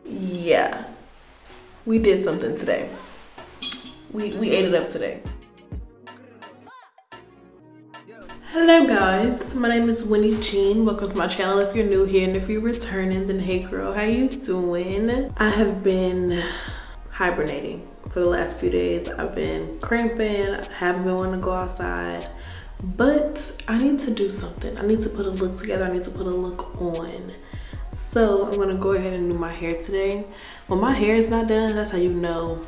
Yeah, we did something today. We ate it up today. Hello guys, my name is Winnie Jean. Welcome to my channel if you're new here, and if you're returning, then hey girl, how you doing? I have been hibernating for the last few days. I've been cramping, I haven't been wanting to go outside, but I need to do something. I need to put a look together, I need to put a look on. So I'm gonna go ahead and do my hair today. When my hair is not done, that's how you know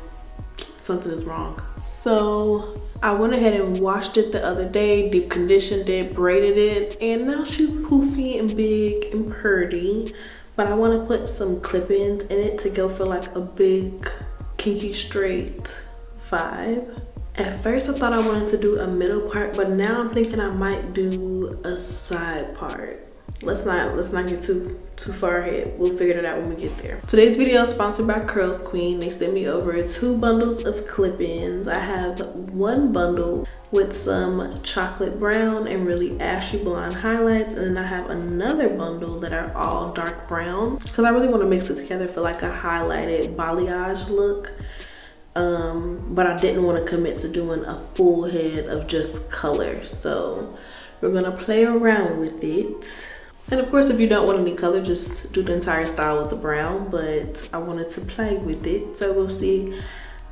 something is wrong. So I went ahead and washed it the other day, deep conditioned it, braided it, and now she's poofy and big and pretty. But I want to put some clip-ins in it to go for like a big kinky straight vibe. At first I thought I wanted to do a middle part, but now I'm thinking I might do a side part. Let's not get too far ahead. We'll figure it out when we get there. Today's video is sponsored by Curlsqueen. They sent me over 2 bundles of clip-ins. I have one bundle with some chocolate brown and really ashy blonde highlights, and then I have another bundle that are all dark brown because I really want to mix it together for like a highlighted balayage look. But I didn't want to commit to doing a full head of just color, so we're gonna play around with it. And of course, if you don't want any color, just do the entire style with the brown, but I wanted to play with it, so we'll see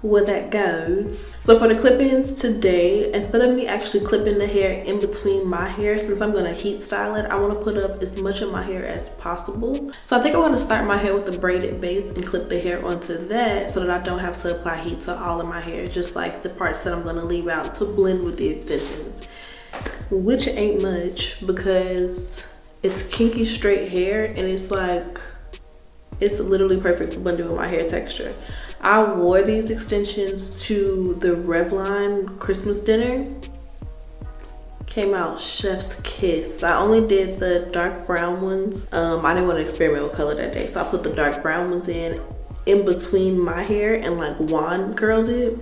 where that goes. So for the clip-ins today, instead of me actually clipping the hair in between my hair, since I'm gonna heat style it, I wanna put up as much of my hair as possible. So I think I'm gonna start my hair with a braided base and clip the hair onto that so that I don't have to apply heat to all of my hair, just like the parts that I'm gonna leave out to blend with the extensions, which ain't much because it's kinky straight hair, and it's like, it's literally perfect for blending with my hair texture. I wore these extensions to the Revlon Christmas dinner. Came out chef's kiss. I only did the dark brown ones. I didn't want to experiment with color that day, so I put the dark brown ones in between my hair and like wand curled it.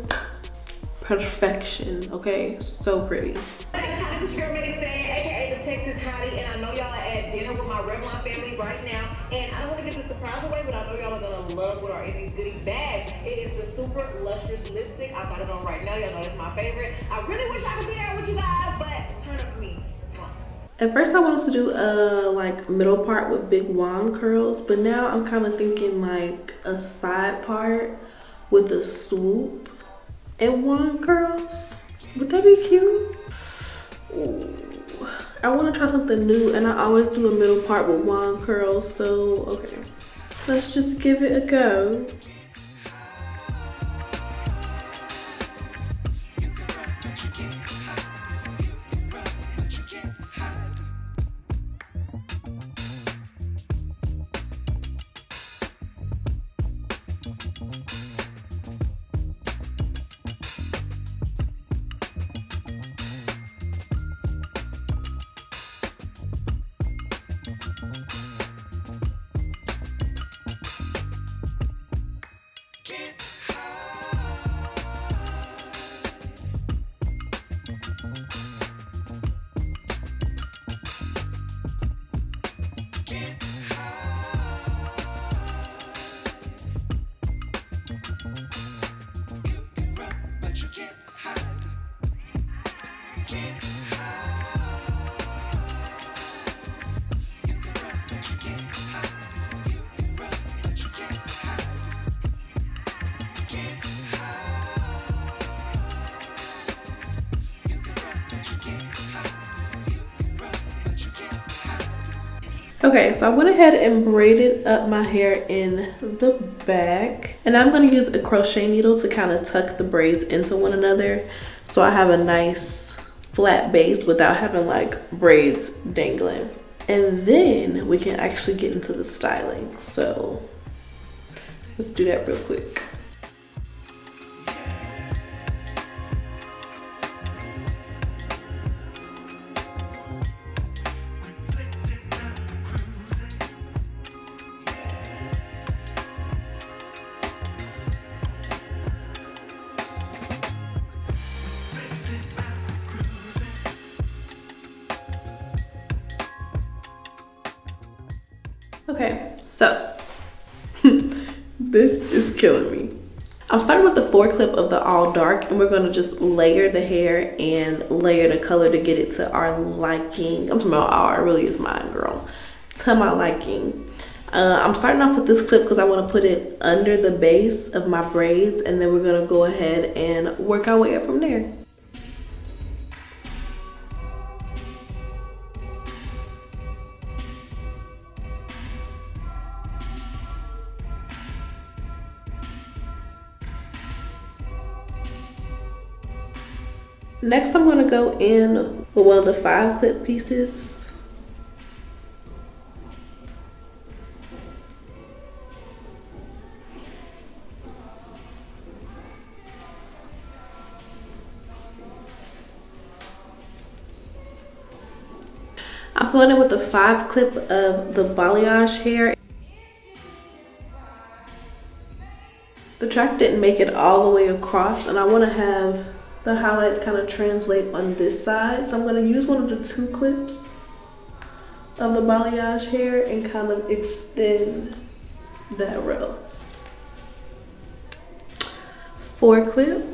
Perfection, okay? So pretty. This is your aka the Texas Hottie, and I know y'all are at dinner with my Revlon family right now, and I don't want to give the surprise away, but I know y'all are gonna love what are in these goodie bags. It is the Super Lustrous Lipstick. I got it on right now. Y'all know it's my favorite. I really wish I could be there with you guys, but turn up for me. At first I wanted to do a like middle part with big wand curls, but now I'm kind of thinking like a side part with a swoop and wand curls. Would that be cute? Ooh. I want to try something new, and I always do a middle part with wand curls, so okay, let's just give it a go. Okay, so I went ahead and braided up my hair in the back, and I'm going to use a crochet needle to kind of tuck the braids into one another so I have a nice flat base without having like braids dangling. And then we can actually get into the styling. So let's do that real quick. Okay, so This is killing me. I'm starting with the 4 clip of the all dark, and we're gonna just layer the hair and layer the color to get it to our liking. I'm talking about our, it really is mine, girl. To my liking. I'm starting off with this clip because I want to put it under the base of my braids, and then we're gonna go ahead and work our way up from there. Next, I'm gonna go in with one of the 5 clip pieces. I'm going in with the 5 clip of the balayage hair. The track didn't make it all the way across, and I want to have the highlights kind of translate on this side. So I'm going to use one of the 2 clips of the balayage hair and kind of extend that row. 4 clip.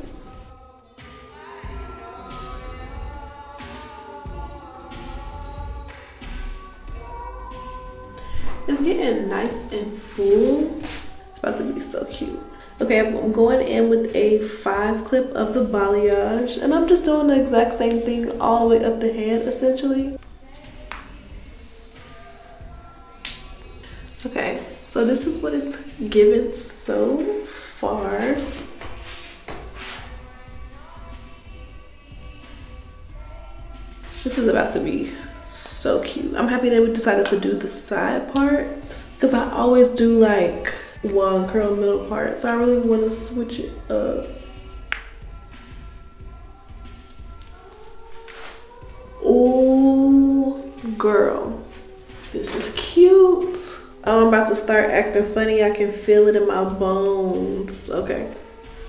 It's getting nice and full. It's about to be so cute. Okay, I'm going in with a 5 clip of the balayage, and I'm just doing the exact same thing all the way up the head, essentially. Okay, so this is what it's given so far. This is about to be so cute. I'm happy that we decided to do the side parts, because I always do like one curl middle part, so I really want to switch it up. Oh girl, this is cute. Oh, I'm about to start acting funny. I can feel it in my bones. Okay,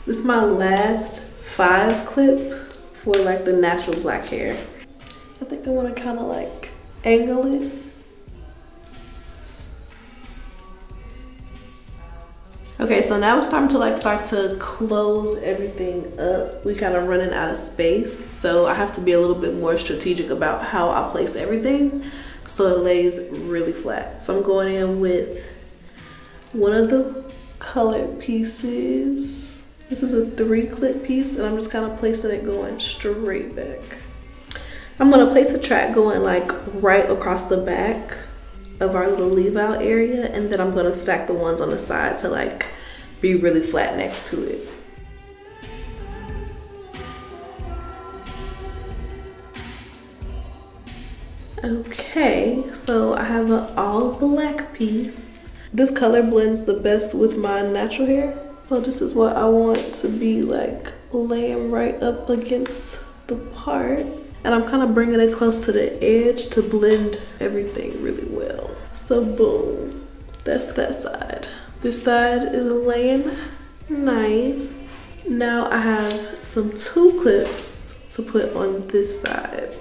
this is my last 5 clip for like the natural black hair. I think I want to kind of like angle it. Okay, so now it's time to like start to close everything up. We kind of running out of space, so I have to be a little bit more strategic about how I place everything so it lays really flat. So I'm going in with one of the colored pieces. This is a 3 clip piece, and I'm just kind of placing it going straight back. I'm gonna place a track going like right across the back of our little leave out area, and then I'm gonna stack the ones on the side to like be really flat next to it. Okay, so I have an all black piece. This color blends the best with my natural hair, so this is what I want to be like laying right up against the part. And I'm kind of bringing it close to the edge to blend everything really well. So boom, that's that side. This side is laying nice. Now I have some 2 clips to put on this side.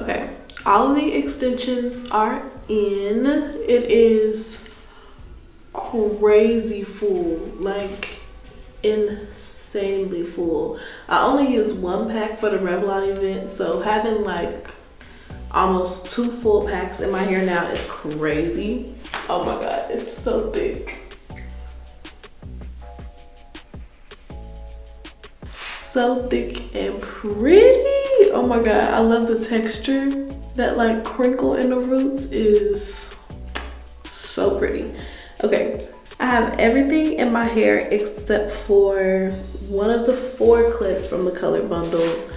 Okay, all of the extensions are in. It is crazy full, like insanely full. I only used 1 pack for the Revlon event, so having like almost 2 full packs in my hair now is crazy. Oh my god, it's so thick. So thick and pretty. Oh my god, I love the texture. That like crinkle in the roots is so pretty. Okay, I have everything in my hair except for one of the 4 clips from the color bundle,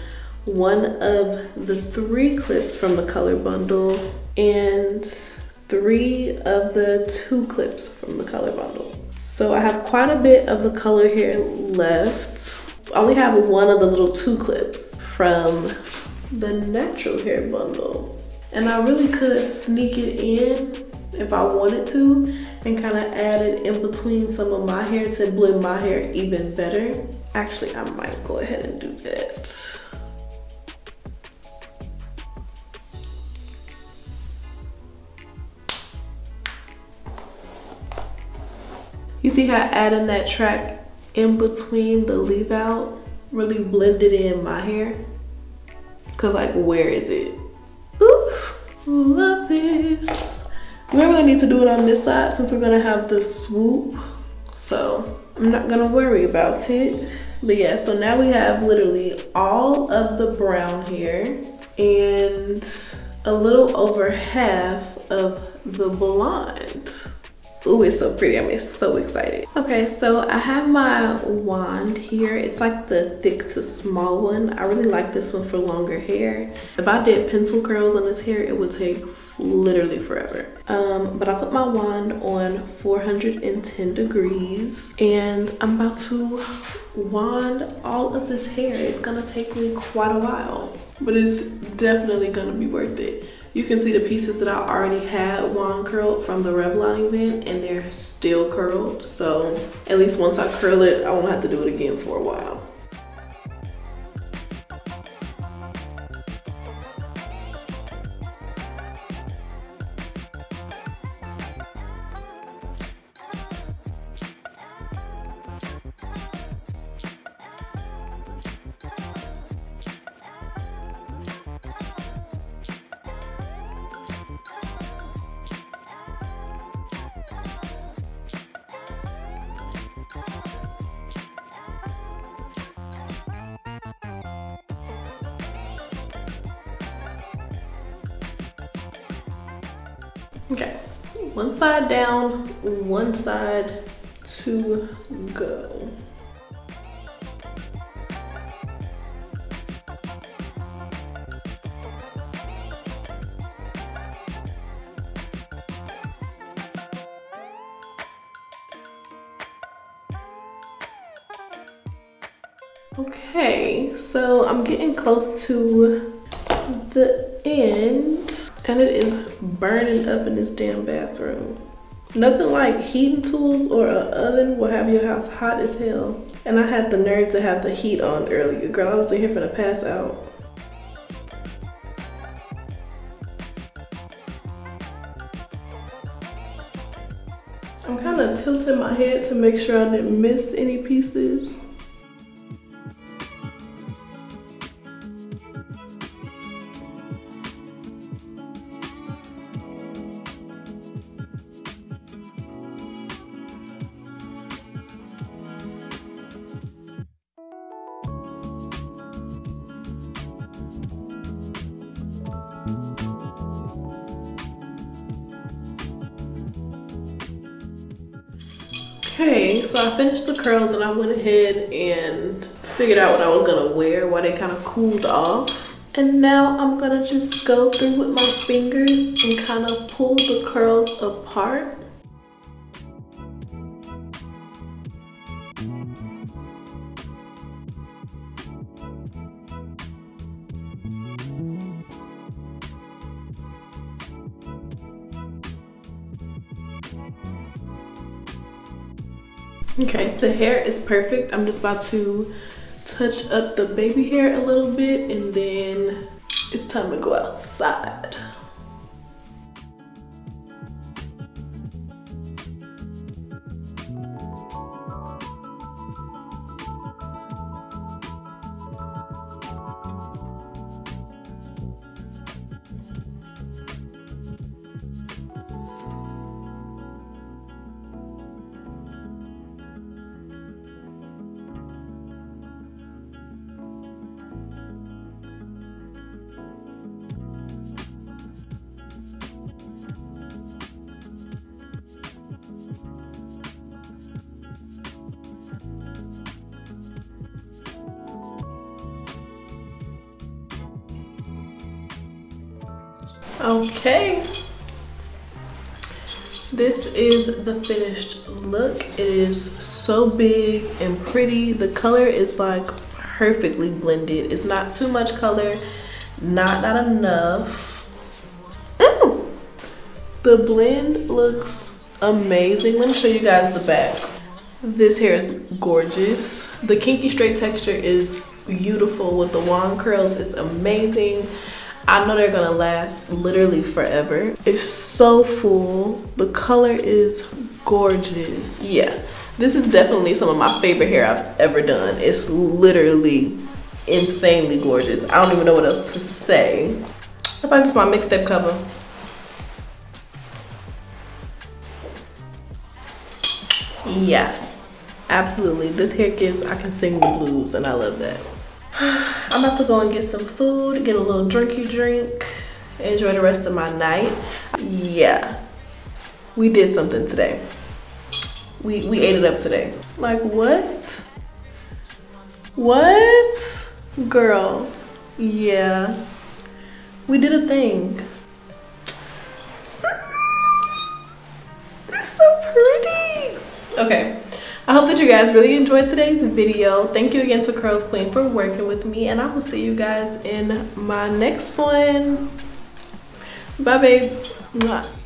one of the 3 clips from the color bundle and 3 of the 2 clips from the color bundle. So I have quite a bit of the color hair left. I only have one of the little 2 clips from the natural hair bundle. And I really could sneak it in if I wanted to and kind of add it in between some of my hair to blend my hair even better. Actually, I might go ahead and do that. You see how adding that track in between the leave out really blended in my hair? Cause like, where is it? Oof, love this. We don't really need to do it on this side since we're gonna have the swoop. So I'm not gonna worry about it. But yeah, so now we have literally all of the brown hair and a little over half of the blonde. Ooh, it's so pretty. I'm so excited. Okay, so I have my wand here. It's like the thick to small one. I really like this one for longer hair. If I did pencil curls on this hair, it would take literally forever. But I put my wand on 410 degrees and I'm about to wand all of this hair. It's gonna take me quite a while, but it's definitely gonna be worth it. You can see the pieces that I already had wand curled from the Revlon event and they're still curled. So at least once I curl it, I won't have to do it again for a while. Okay, one side down, one side to go. Okay, so I'm getting close to the end and it is burning up in this damn bathroom. Nothing like heating tools or an oven will have your house hot as hell. And I had the nerve to have the heat on earlier. Girl, I was in here finna pass out. I'm kind of tilting my head to make sure I didn't miss any pieces. Okay, so I finished the curls and I went ahead and figured out what I was gonna wear while they kind of cooled off. And now I'm gonna just go through with my fingers and kind of pull the curls apart. Okay, the hair is perfect. I'm just about to touch up the baby hair a little bit and then it's time to go outside. Okay. This is the finished look. It is so big and pretty. The color is like perfectly blended. It's not too much color, not enough. The blend looks amazing. Let me show you guys the back. This hair is gorgeous. The kinky straight texture is beautiful with the wand curls. It's amazing. I know they're gonna last literally forever. It's so full. The color is gorgeous. Yeah, this is definitely some of my favorite hair I've ever done. It's literally insanely gorgeous. I don't even know what else to say. I find this my mixtape cover. Yeah, absolutely. This hair gives I can sing the blues, and I love that. I'm about to go and get some food, get a little drinky drink, enjoy the rest of my night. Yeah, we did something today. We ate it up today. Like what? What? Girl, yeah, we did a thing. It's so pretty. Okay. I hope that you guys really enjoyed today's video. Thank you again to Curlsqueen for working with me, and I will see you guys in my next one. Bye, babes. Mwah.